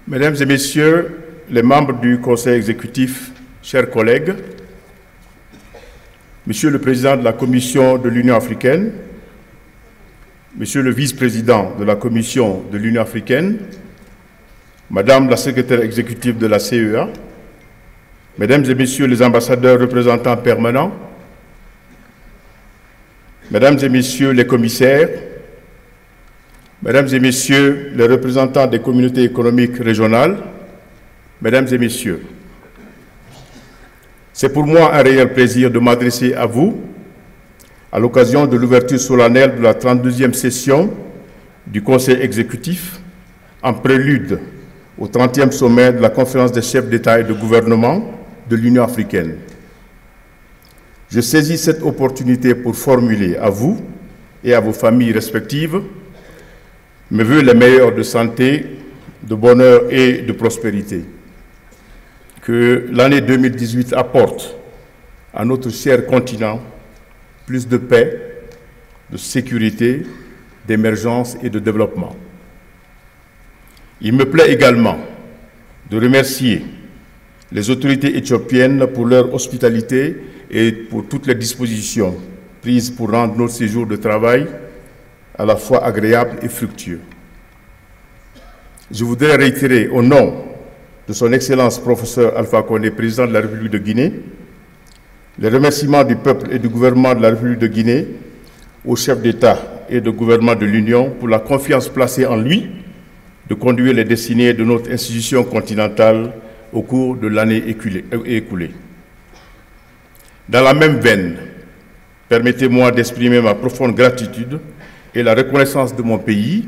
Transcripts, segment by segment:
Mesdames et Messieurs les membres du Conseil exécutif, chers collègues, Monsieur le Président de la Commission de l'Union africaine, Monsieur le Vice-président de la Commission de l'Union africaine, Madame la Secrétaire exécutive de la CEA, Mesdames et Messieurs les ambassadeurs représentants permanents, Mesdames et Messieurs les commissaires, Mesdames et Messieurs les représentants des communautés économiques régionales, Mesdames et Messieurs, c'est pour moi un réel plaisir de m'adresser à vous à l'occasion de l'ouverture solennelle de la 32e session du Conseil exécutif en prélude au 30e sommet de la conférence des chefs d'État et de gouvernement de l'Union africaine. Je saisis cette opportunité pour formuler à vous et à vos familles respectives mes vœux les meilleurs de santé, de bonheur et de prospérité. Que l'année 2018 apporte à notre cher continent plus de paix, de sécurité, d'émergence et de développement. Il me plaît également de remercier les autorités éthiopiennes pour leur hospitalité et pour toutes les dispositions prises pour rendre notre séjour de travail à la fois agréable et fructueux. Je voudrais réitérer au nom de son Excellence professeur Alpha Condé, président de la République de Guinée, les remerciements du peuple et du gouvernement de la République de Guinée aux chefs d'État et de gouvernement de l'Union pour la confiance placée en lui de conduire les destinées de notre institution continentale au cours de l'année écoulée. Dans la même veine, permettez-moi d'exprimer ma profonde gratitude et la reconnaissance de mon pays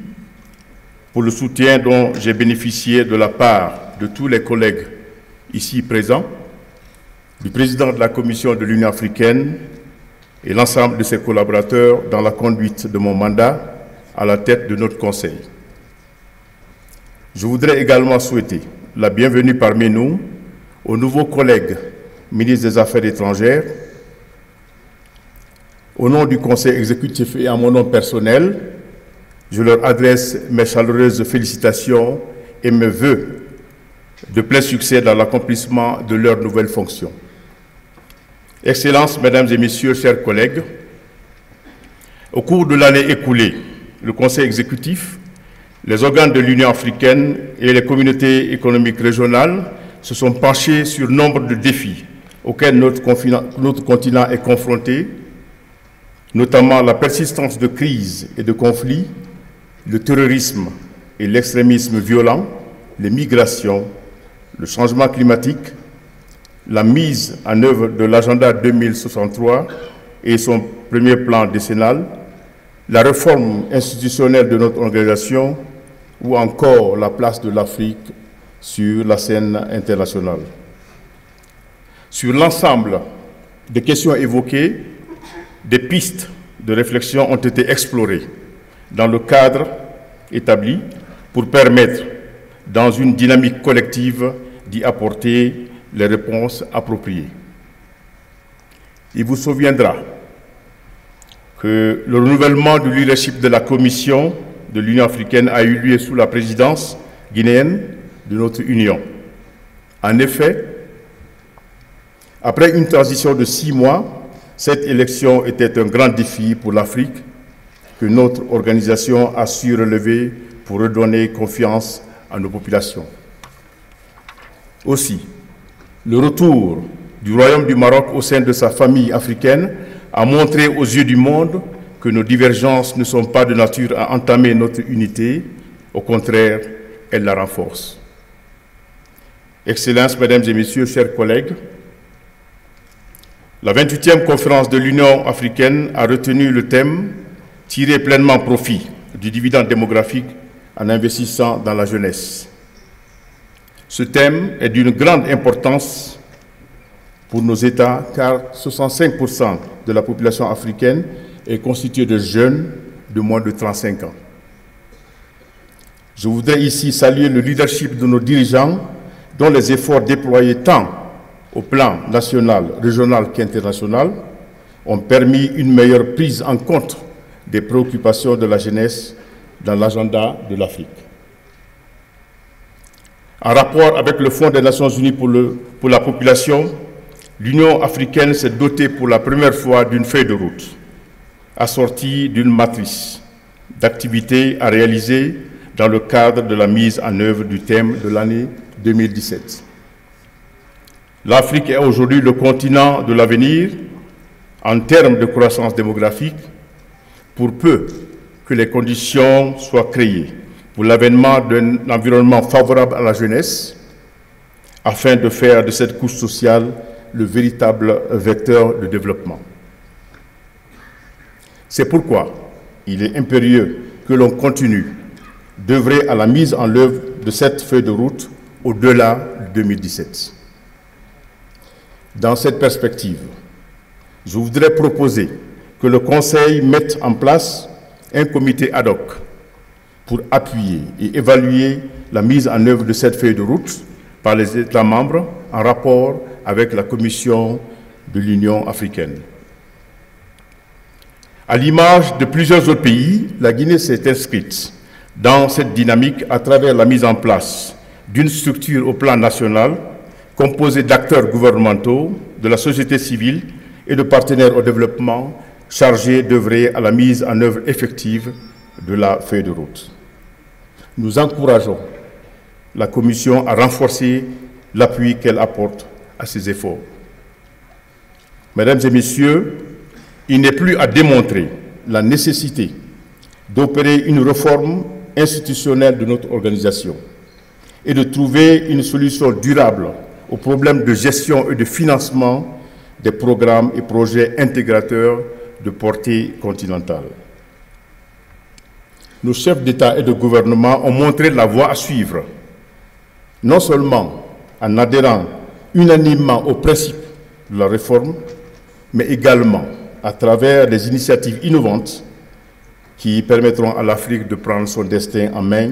pour le soutien dont j'ai bénéficié de la part de tous les collègues ici présents, du président de la Commission de l'Union africaine et l'ensemble de ses collaborateurs dans la conduite de mon mandat à la tête de notre Conseil. Je voudrais également souhaiter la bienvenue parmi nous aux nouveaux collègues ministres des Affaires étrangères. Au nom du Conseil exécutif et à mon nom personnel, je leur adresse mes chaleureuses félicitations et mes vœux de plein succès dans l'accomplissement de leurs nouvelles fonctions. Excellences, Mesdames et Messieurs, chers collègues, au cours de l'année écoulée, le Conseil exécutif, les organes de l'Union africaine et les communautés économiques régionales se sont penchés sur nombre de défis auxquels notre continent est confronté, notamment la persistance de crises et de conflits, le terrorisme et l'extrémisme violent, les migrations, le changement climatique, la mise en œuvre de l'agenda 2063 et son premier plan décennal, la réforme institutionnelle de notre organisation ou encore la place de l'Afrique sur la scène internationale. Sur l'ensemble des questions évoquées, des pistes de réflexion ont été explorées dans le cadre établi pour permettre, dans une dynamique collective, d'y apporter les réponses appropriées. Il vous souviendra que le renouvellement du leadership de la Commission de l'Union africaine a eu lieu sous la présidence guinéenne de notre Union. En effet, après une transition de 6 mois, cette élection était un grand défi pour l'Afrique que notre organisation a su relever pour redonner confiance à nos populations. Aussi, le retour du Royaume du Maroc au sein de sa famille africaine a montré aux yeux du monde que nos divergences ne sont pas de nature à entamer notre unité, au contraire, elles la renforcent. Excellences, Mesdames et Messieurs, chers collègues, la 28e conférence de l'Union africaine a retenu le thème « Tirer pleinement profit du dividende démographique en investissant dans la jeunesse ». Ce thème est d'une grande importance pour nos États car 65% de la population africaine est constituée de jeunes de moins de 35 ans. Je voudrais ici saluer le leadership de nos dirigeants dont les efforts déployés tant au plan national, régional qu'international ont permis une meilleure prise en compte des préoccupations de la jeunesse dans l'agenda de l'Afrique. En rapport avec le Fonds des Nations Unies pour la population, l'Union africaine s'est dotée pour la première fois d'une feuille de route, assortie d'une matrice d'activités à réaliser dans le cadre de la mise en œuvre du thème de l'année 2017. L'Afrique est aujourd'hui le continent de l'avenir en termes de croissance démographique, pour peu que les conditions soient créées pour l'avènement d'un environnement favorable à la jeunesse, afin de faire de cette couche sociale le véritable vecteur de développement. C'est pourquoi il est impérieux que l'on continue d'œuvrer à la mise en œuvre de cette feuille de route au-delà de 2017. Dans cette perspective, je voudrais proposer que le Conseil mette en place un comité ad hoc pour appuyer et évaluer la mise en œuvre de cette feuille de route par les États membres en rapport avec la Commission de l'Union africaine. À l'image de plusieurs autres pays, la Guinée s'est inscrite dans cette dynamique à travers la mise en place d'une structure au plan national composée d'acteurs gouvernementaux, de la société civile et de partenaires au développement chargés d'œuvrer à la mise en œuvre effective de la feuille de route. Nous encourageons la Commission à renforcer l'appui qu'elle apporte à ces efforts. Mesdames et Messieurs, il n'est plus à démontrer la nécessité d'opérer une réforme institutionnelle de notre organisation et de trouver une solution durable aux problèmes de gestion et de financement des programmes et projets intégrateurs de portée continentale. Nos chefs d'État et de gouvernement ont montré la voie à suivre, non seulement en adhérant unanimement aux principes de la réforme, mais également à travers des initiatives innovantes qui permettront à l'Afrique de prendre son destin en main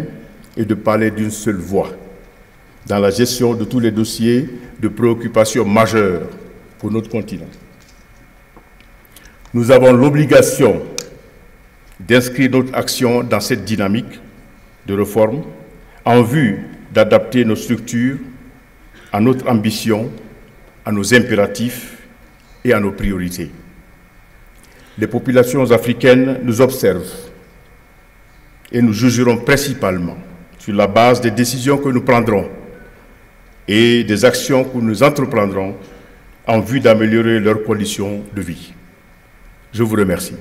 et de parler d'une seule voix dans la gestion de tous les dossiers de préoccupation majeure pour notre continent. Nous avons l'obligation d'inscrire notre action dans cette dynamique de réforme en vue d'adapter nos structures à notre ambition, à nos impératifs et à nos priorités. Les populations africaines nous observent et nous jugeront principalement sur la base des décisions que nous prendrons et des actions que nous entreprendrons en vue d'améliorer leurs conditions de vie. Je vous remercie.